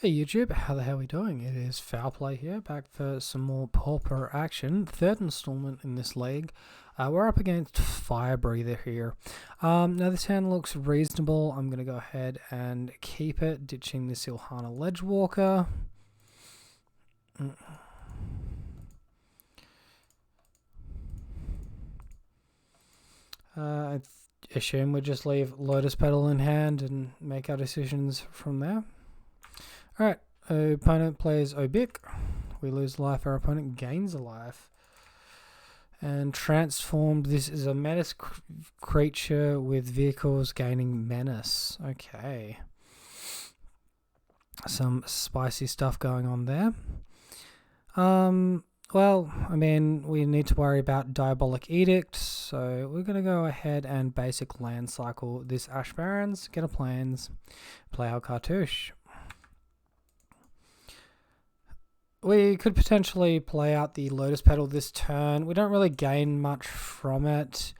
Hey YouTube, how the hell are we doing? It is Foul Play here, back for some more Pauper action. Third installment in this league. We're up against Fire Breather here. Now this hand looks reasonable. I'm going to go ahead and keep it, ditching this Ilhana Ledgewalker. I assume we just leave Lotus Petal in hand and make our decisions from there. Alright, opponent plays Obic. We lose life, our opponent gains a life. And transformed, this is a menace creature with vehicles gaining menace. Okay. Some spicy stuff going on there. Well, I mean, we need to worry about Diabolic Edict, so we're going to go ahead and basic land cycle this Ash Barrens, get a Plains, play our Cartouche. We could potentially play out the Lotus Petal this turn. We don't really gain much from it.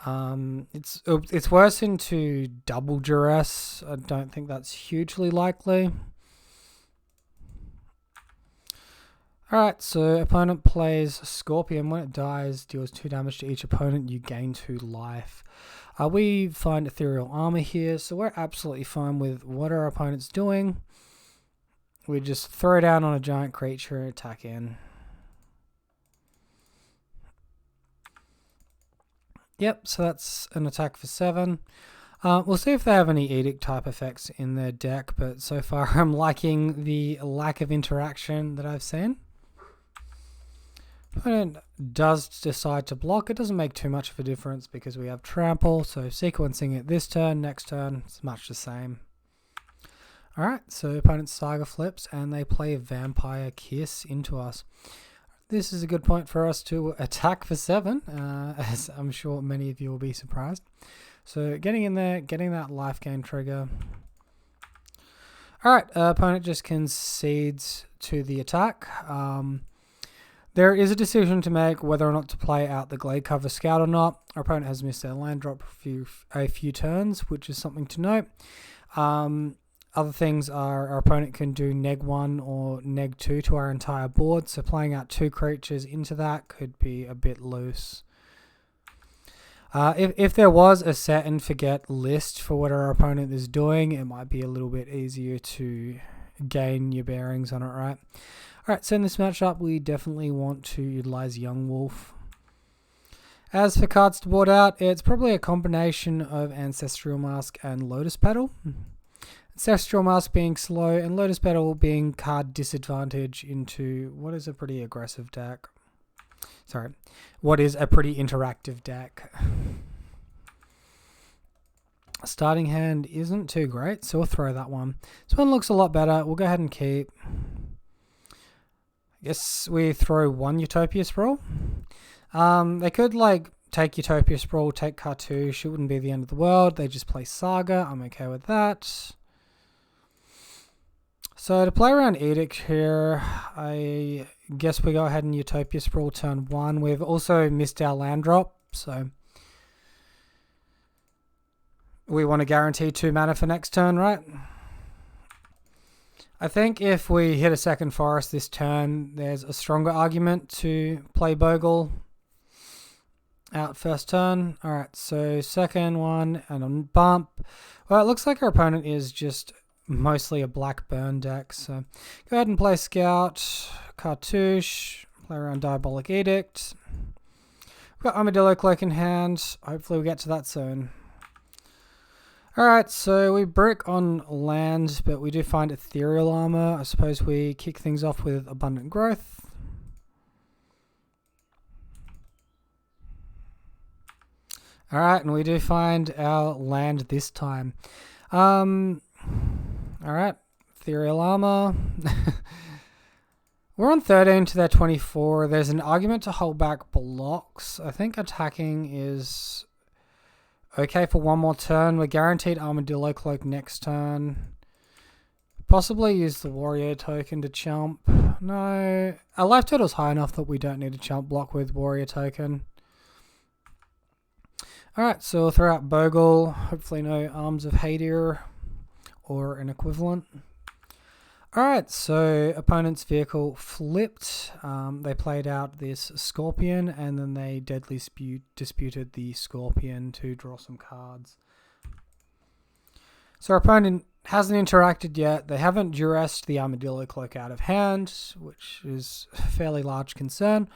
It's worse into double duress. I don't think that's hugely likely. Alright, so opponent plays Scorpion. When it dies, deals 2 damage to each opponent. You gain 2 life. We find Ethereal Armor here, so we're absolutely fine with what our opponent's doing. We just throw down on a giant creature and attack in. Yep, so that's an attack for 7. We'll see if they have any Edict type effects in their deck, but so far I'm liking the lack of interaction that I've seen. Opponent does decide to block. It doesn't make too much of a difference because we have Trample, so sequencing it this turn, next turn, it's much the same. Alright, so opponent Saga flips and they play Vampire Kiss into us. This is a good point for us to attack for 7, as I'm sure many of you will be surprised. So getting in there, getting that life gain trigger. Alright, opponent just concedes to the attack. There is a decision to make whether or not to play out the Gladecover Scout or not. Our opponent has missed their land drop a few turns, which is something to note. Other things are our opponent can do neg 1 or neg 2 to our entire board, so playing out 2 creatures into that could be a bit loose. If there was a set and forget list for what our opponent is doing, it might be a little bit easier to gain your bearings on it, right? Alright, so in this matchup, we definitely want to utilize Young Wolf. As for cards to board out, it's probably a combination of Ancestral Mask and Lotus Petal. Ancestral Mask being slow and Lotus Petal being card disadvantage into what is a pretty aggressive deck. Sorry, what is a pretty interactive deck. Starting hand isn't too great, so we'll throw that one. This one looks a lot better. We'll go ahead and keep. I guess we throw 1 Utopia Sprawl. They could like take Utopia Sprawl, take Cartouche. It wouldn't be the end of the world. They just play Saga. I'm okay with that. So to play around Edict here, I guess we go ahead and Utopia Sprawl turn 1. We've also missed our land drop, so we want to guarantee 2 mana for next turn, right? I think if we hit a second forest this turn, there's a stronger argument to play Bogle out first turn. Alright, so second one and on bump. Well, it looks like our opponent is just mostly a black burn deck, so go ahead and play Scout, Cartouche, play around Diabolic Edict. We've got Armadillo Cloak in hand. Hopefully we'll get to that soon. Alright, so we brick on land, but we do find Ethereal Armor. I suppose we kick things off with Abundant Growth. Alright, and we do find our land this time. Alright, Ethereal Armor. We're on 13 to their 24. There's an argument to hold back blocks. I think attacking is okay for 1 more turn. We're guaranteed Armadillo Cloak next turn. Possibly use the Warrior token to chump. No, our life total's high enough that we don't need to chump block with Warrior token. Alright, so we'll throw out Bogle. Hopefully no Arms of Hadir or an equivalent. Alright, so opponent's vehicle flipped. They played out this Scorpion, and then they deadly disputed the Scorpion to draw some cards. So our opponent hasn't interacted yet. They haven't duressed the Armadillo Cloak out of hand, which is a fairly large concern.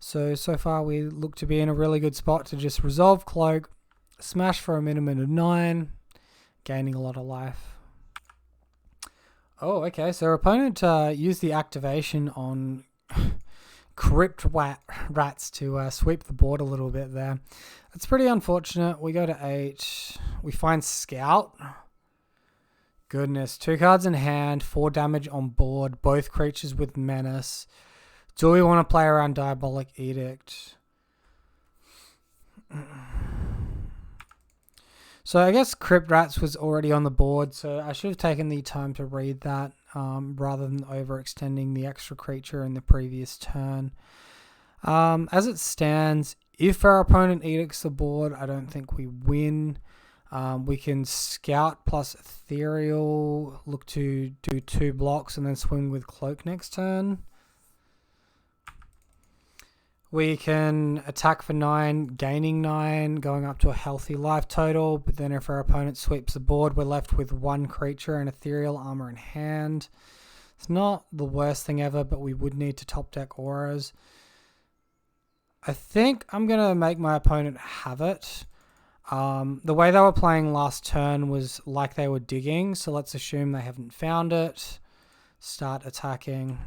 So far we look to be in a really good spot to just resolve Cloak, smash for a minimum of 9, gaining a lot of life. Oh, okay, so our opponent used the activation on Crypt Rats to sweep the board a little bit there. That's pretty unfortunate. We go to 8. We find Scout. Goodness, 2 cards in hand, 4 damage on board, both creatures with menace. Do we want to play around Diabolic Edict? So I guess Crypt Rats was already on the board, so I should have taken the time to read that rather than overextending the extra creature in the previous turn. As it stands, if our opponent edicts the board, I don't think we win. We can Scout plus Ethereal, look to do 2 blocks and then swing with Cloak next turn. We can attack for 9, gaining 9, going up to a healthy life total. But then if our opponent sweeps the board, we're left with 1 creature and Ethereal Armor in hand. It's not the worst thing ever, but we would need to top deck auras. I think I'm going to make my opponent have it. The way they were playing last turn was like they were digging, so let's assume they haven't found it. Start attacking.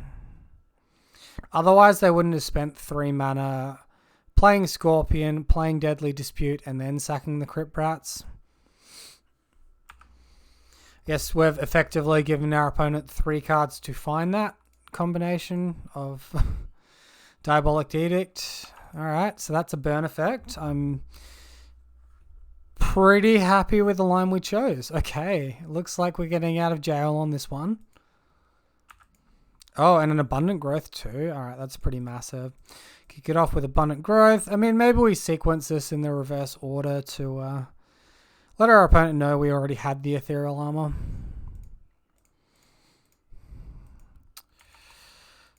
Otherwise, they wouldn't have spent 3 mana playing Scorpion, playing Deadly Dispute, and then sacking the Crypt Rats. Yes, we've effectively given our opponent 3 cards to find that combination of Diabolic Edict. Alright, so that's a burn effect. I'm pretty happy with the line we chose. Okay, looks like we're getting out of jail on this one. Oh, and an Abundant Growth too. Alright, that's pretty massive. Kick it off with Abundant Growth. I mean, maybe we sequence this in the reverse order to let our opponent know we already had the Ethereal Armor.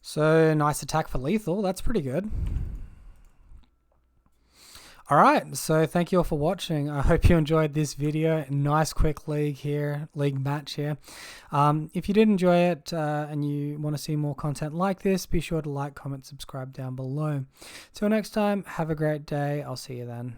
So, nice attack for lethal. That's pretty good. Alright, so thank you all for watching. I hope you enjoyed this video. Nice quick league match here. If you did enjoy it and you want to see more content like this, be sure to like, comment, subscribe down below. Till next time, have a great day. I'll see you then.